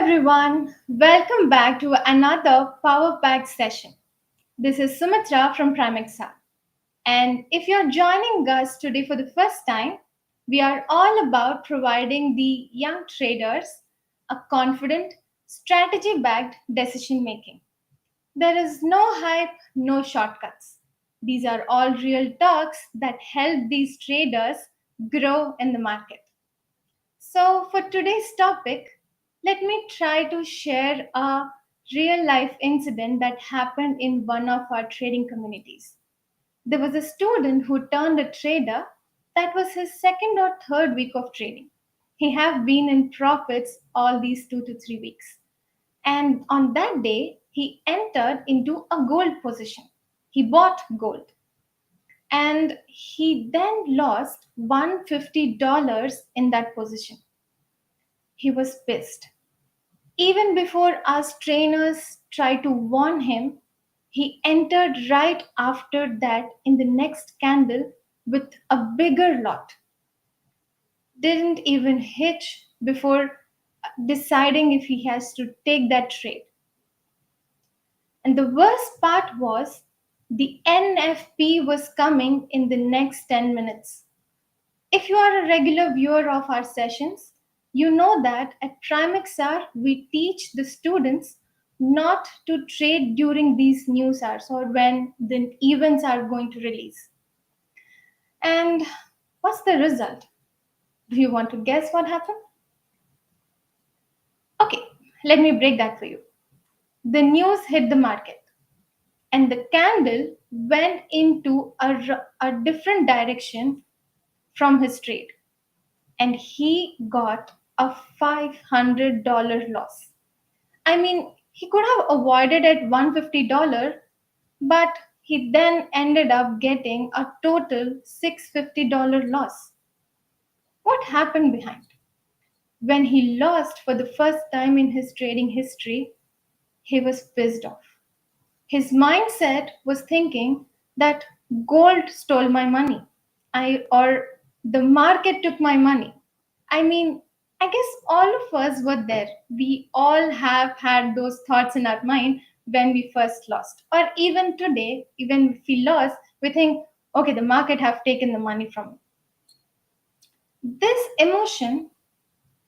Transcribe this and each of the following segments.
everyone, welcome back to another Power Pack session. This is Sumitra from Primexa. And if you're joining us today for the first time, we are all about providing the young traders a confident, strategy backed decision making. There is no hype, no shortcuts. These are all real talks that help these traders grow in the market. So, for today's topic, let me try to share a real life incident that happened in one of our trading communities. There was a student who turned a trader. That was his second or third week of trading. He have been in profits all these 2 to 3 weeks. And on that day, he entered into a gold position. He bought gold and he then lost $150 in that position. He was pissed. Even before us trainers tried to warn him, he entered right after that in the next candle with a bigger lot. Didn't even hitch before deciding if he has to take that trade. And the worst part was the NFP was coming in the next 10 minutes. If you are a regular viewer of our sessions, you know that at Trimexar we teach the students not to trade during these news hours or when the events are going to release. And what's the result? Do you want to guess what happened? Okay, let me break that for you. The news hit the market and the candle went into a different direction from his trade, and he got a $500 loss. I mean, he could have avoided at $150, but he then ended up getting a total $650 loss. What happened behind? When he lost for the first time in his trading history, he was pissed off. His mindset was thinking that gold stole my money. Or the market took my money. I mean, I guess all of us were there. We all have had those thoughts in our mind when we first lost. Or even today, even if we lost, we think, okay, the market have taken the money from me. This emotion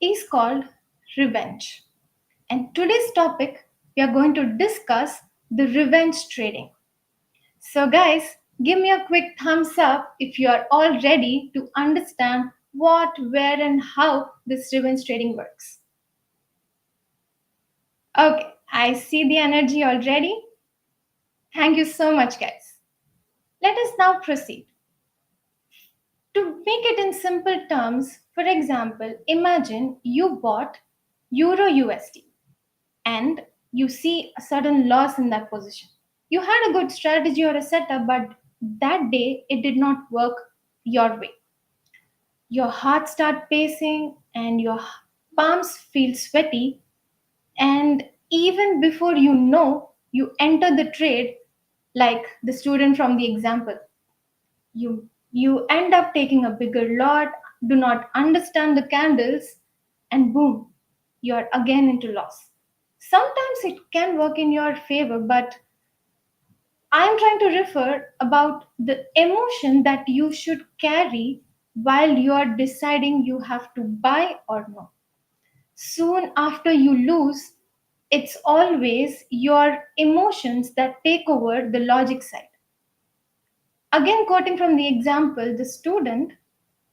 is called revenge. And today's topic, we are going to discuss the revenge trading. So, guys, give me a quick thumbs up if you are all ready to understand what, where, and how this revenge trading works. Okay, I see the energy already. Thank you so much, guys. Let us now proceed. To make it in simple terms, for example, imagine you bought Euro USD and you see a sudden loss in that position. You had a good strategy or a setup, but that day it did not work your way. Your heart start pacing and your palms feel sweaty, and even before you know, you enter the trade like the student from the example. You end up taking a bigger lot, do not understand the candles, and boom, you're again into loss. Sometimes it can work in your favor, but I'm trying to refer about the emotion that you should carry while you are deciding you have to buy or no. Soon after you lose, it's always your emotions that take over the logic side. Again, quoting from the example, the student,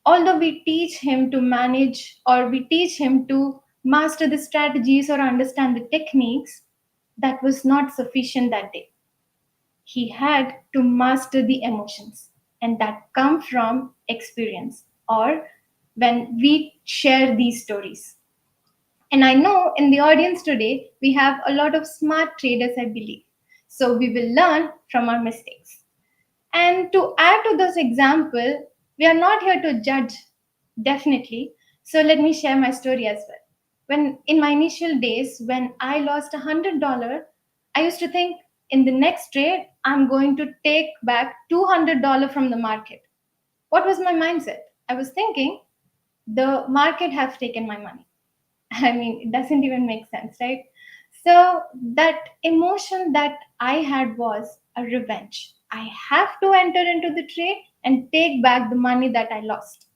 although we teach him to manage or we teach him to master the strategies or understand the techniques, that was not sufficient that day. He had to master the emotions, and that come from experience or when we share these stories. And I know in the audience today, we have a lot of smart traders, I believe. So we will learn from our mistakes. And to add to this example, we are not here to judge, definitely. So let me share my story as well. When in my initial days, when I lost $100, I used to think in the next trade, I'm going to take back $200 from the market. What was my mindset? I was thinking the market have taken my money. I mean, it doesn't even make sense, right? So that emotion that I had was a revenge. I have to enter into the trade and take back the money that I lost.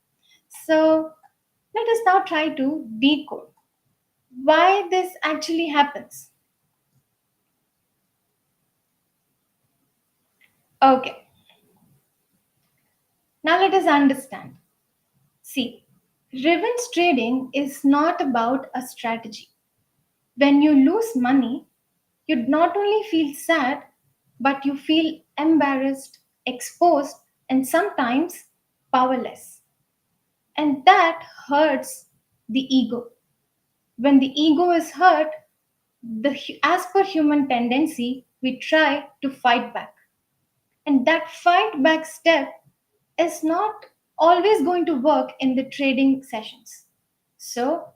So let us now try to decode why this actually happens. Okay, now let us understand. See, revenge trading is not about a strategy. When you lose money, you not only feel sad, but you feel embarrassed, exposed, and sometimes powerless. And that hurts the ego. When the ego is hurt, as per human tendency, we try to fight back. And that fight back step is not always going to work in the trading sessions. So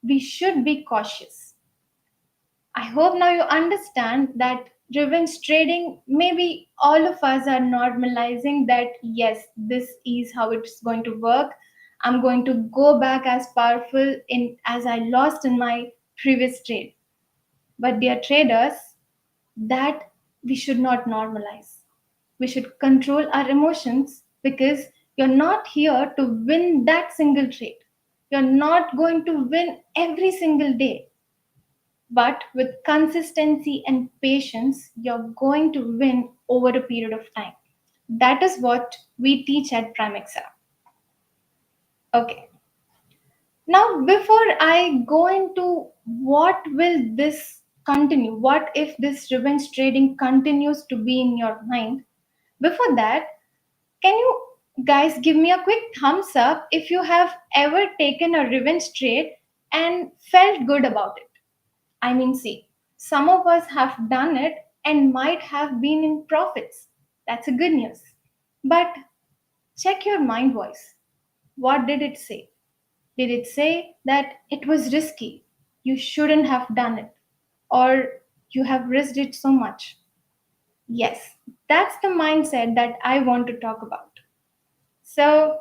we should be cautious. I hope now you understand that revenge trading, maybe all of us are normalizing that yes, this is how it's going to work. I'm going to go back as powerful in as I lost in my previous trade. But dear traders, that we should not normalize. We should control our emotions because you're not here to win that single trade. You're not going to win every single day. But with consistency and patience, you're going to win over a period of time. That is what we teach at Primexa. Okay. Now, before I go into what will this continue, what if this revenge trading continues to be in your mind, before that, can you guys give me a quick thumbs up if you have ever taken a revenge trade and felt good about it? I mean, see, some of us have done it and might have been in profits. That's a good news. But check your mind voice. What did it say? Did it say that it was risky? You shouldn't have done it. Or you have risked it so much? Yes, that's the mindset that I want to talk about. So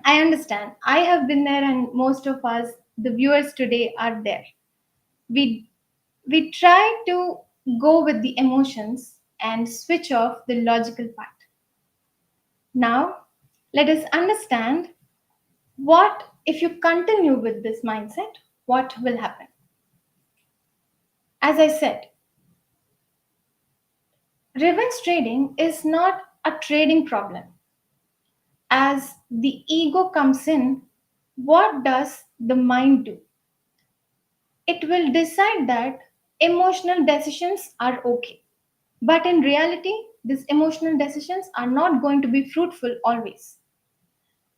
I understand. I have been there, and most of us, the viewers today, are there. We we try to go with the emotions and switch off the logical part. Now, let us understand what if you continue with this mindset, what will happen. As I said, revenge trading is not a trading problem. As the ego comes in, what does the mind do? It will decide that emotional decisions are okay. But in reality, these emotional decisions are not going to be fruitful always.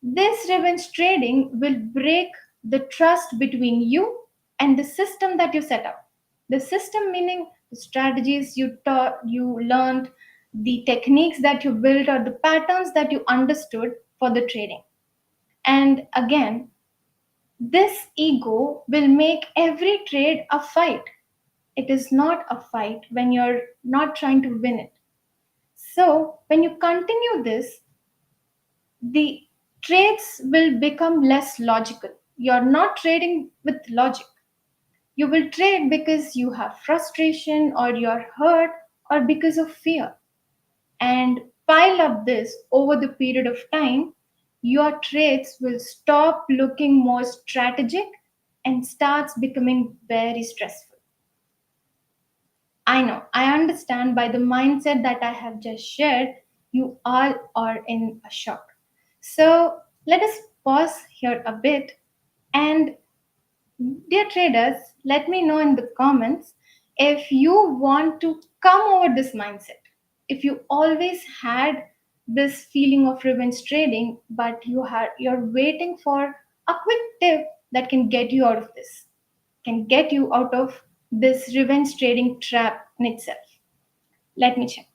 This revenge trading will break the trust between you and the system that you set up. The system meaning the strategies you taught, you learned, the techniques that you built, or the patterns that you understood for the trading. And again, this ego will make every trade a fight. It is not a fight when you're not trying to win it. So, when you continue this, the trades will become less logical. You're not trading with logic. You will trade because you have frustration or you're hurt or because of fear. And pile up this over the period of time, your trades will stop looking more strategic and starts becoming very stressful. I know, I understand by the mindset that I have just shared, you all are in a shock. So let us pause here a bit. And dear traders, let me know in the comments if you want to come over this mindset. If you always had this feeling of revenge trading, but you're waiting for a quick tip that can get you out of this, can get you out of this revenge trading trap in itself. Let me check.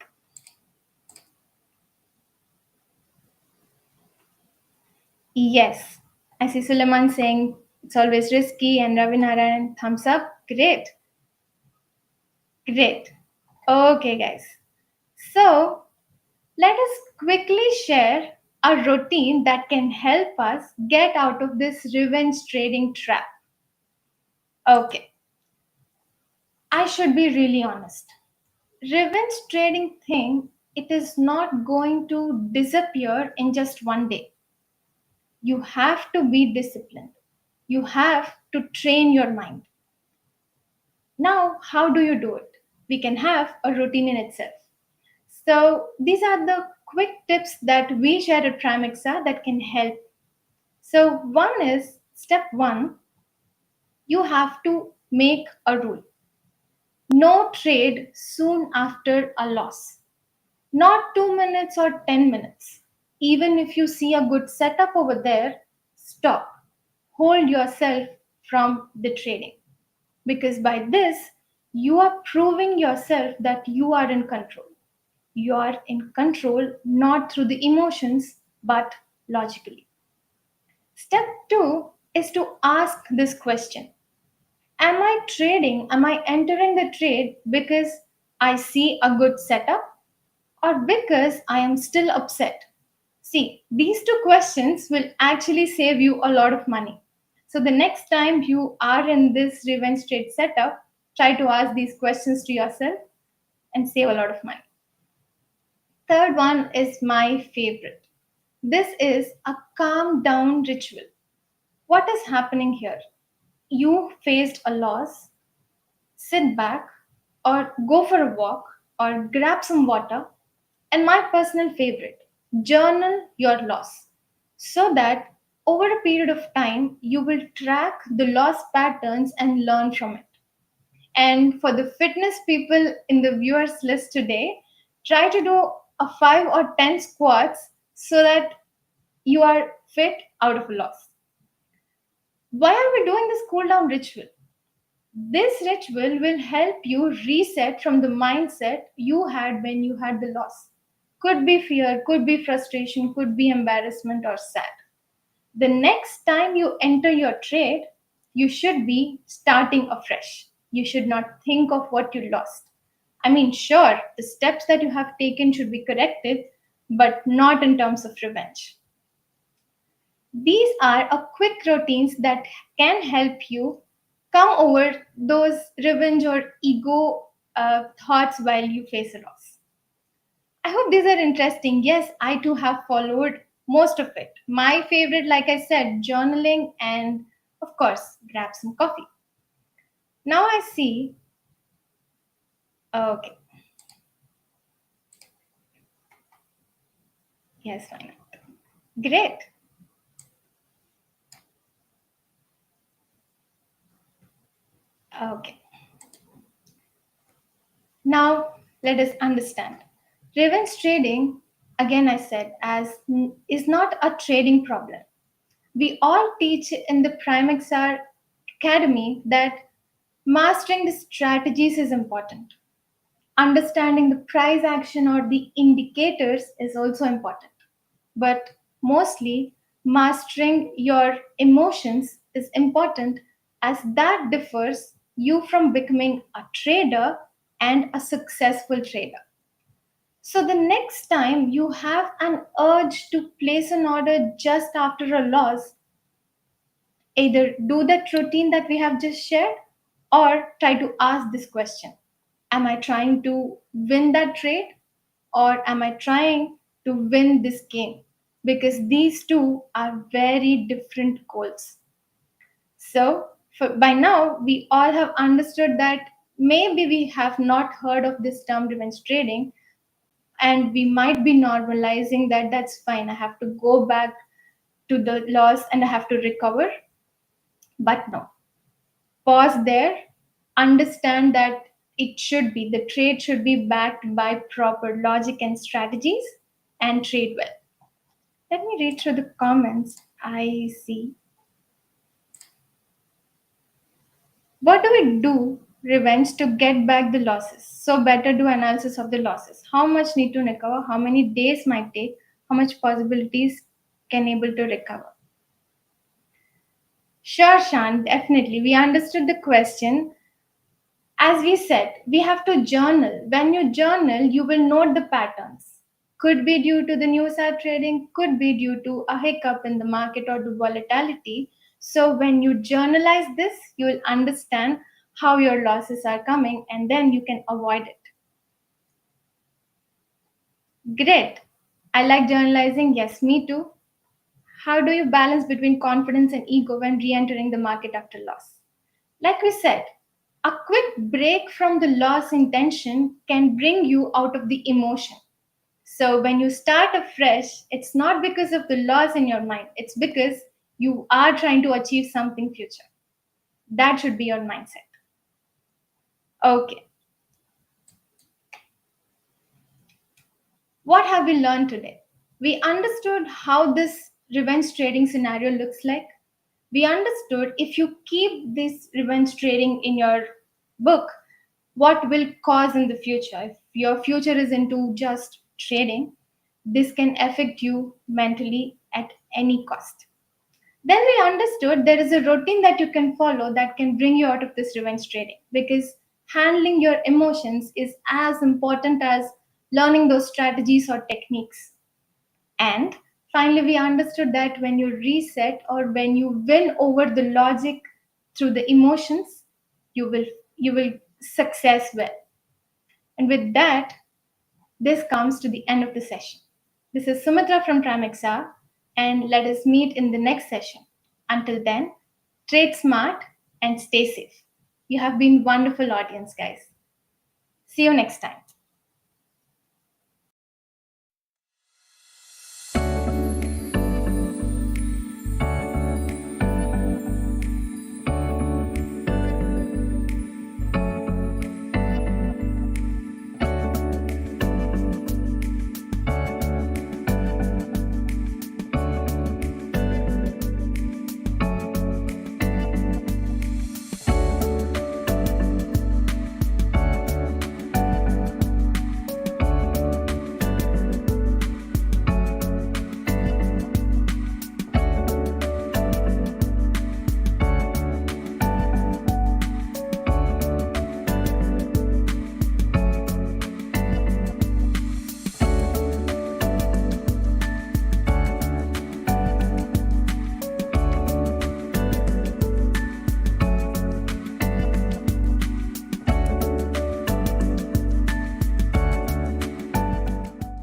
Yes, I see Suleiman saying it's always risky, and Ravi Narayan thumbs up. Great, great. Okay, guys. So let us quickly share a routine that can help us get out of this revenge trading trap. Okay, I should be really honest. Revenge trading thing, it is not going to disappear in just one day. You have to be disciplined. You have to train your mind. Now, how do you do it? We can have a routine in itself. So, these are the quick tips that we share at Primexa that can help. So, one is step one, you have to make a rule. No trade soon after a loss. Not 2 minutes or 10 minutes. Even if you see a good setup over there, stop. Hold yourself from the trading. Because by this, you are proving yourself that you are in control. You are in control not through the emotions, but logically. Step two is to ask this question. Am I trading? Am I entering the trade because I see a good setup or because I am still upset? See, these two questions will actually save you a lot of money. So the next time you are in this revenge trade setup, try to ask these questions to yourself and save a lot of money. Third one is my favorite. This is a calm down ritual. What is happening here? You faced a loss, sit back, or go for a walk, or grab some water. And my personal favorite, journal your loss so that over a period of time, you will track the loss patterns and learn from it. And for the fitness people in the viewers list today, try to do a 5 or 10 squats so that you are fit out of a loss. Why are we doing this cool down ritual? This ritual will help you reset from the mindset you had when you had the loss. Could be fear, could be frustration, could be embarrassment or sad. The next time you enter your trade, you should be starting afresh. You should not think of what you lost. I mean, sure, the steps that you have taken should be corrected, but not in terms of revenge. These are a quick routines that can help you come over those revenge or ego thoughts while you face a loss. I hope these are interesting. Yes, I too have followed most of it. My favorite, like I said, journaling and, of course, grab some coffee. Now I see. Okay, yes, fine. Great. Okay. Now let us understand. Revenge trading, again I said, as is not a trading problem. We all teach in the Prime XR Academy that mastering the strategies is important. Understanding the price action or the indicators is also important. But mostly, mastering your emotions is important as that differs you from becoming a trader and a successful trader. So, the next time you have an urge to place an order just after a loss, either do that routine that we have just shared or try to ask this question. Am I trying to win that trade or am I trying to win this game? Because these two are very different goals. So, by now, we all have understood that maybe we have not heard of this term revenge trading, and we might be normalizing that that's fine. I have to go back to the loss and I have to recover. But no, pause there, understand that the trade should be backed by proper logic and strategies and trade well. Let me read through the comments. I see. What do we do, revenge, to get back the losses? So better do analysis of the losses. How much need to recover? How many days might take? How much possibilities can able to recover? Sure, Shan, definitely. We understood the question. As we said, we have to journal. When you journal, you will note the patterns. Could be due to the news ad trading, could be due to a hiccup in the market or the volatility. So when you journalize this, you will understand how your losses are coming and then you can avoid it. Great. I like journalizing. Yes, me too. How do you balance between confidence and ego when re entering the market after loss? Like we said, a quick break from the loss intention can bring you out of the emotion. So when you start afresh, it's not because of the loss in your mind, it's because you are trying to achieve something future. That should be your mindset. Okay, what have we learned today? We understood how this revenge trading scenario looks like. We understood if you keep this revenge trading in your book, what will cause in the future. If your future is into just trading, this can affect you mentally at any cost. Then we understood there is a routine that you can follow that can bring you out of this revenge trading, because handling your emotions is as important as learning those strategies or techniques. And finally, we understood that when you reset or when you win over the logic through the emotions, you will you will success well. And with that, this comes to the end of the session. This is Sumitra from Trimexar, and let us meet in the next session. Until then, trade smart and stay safe. You have been wonderful audience, guys. See you next time.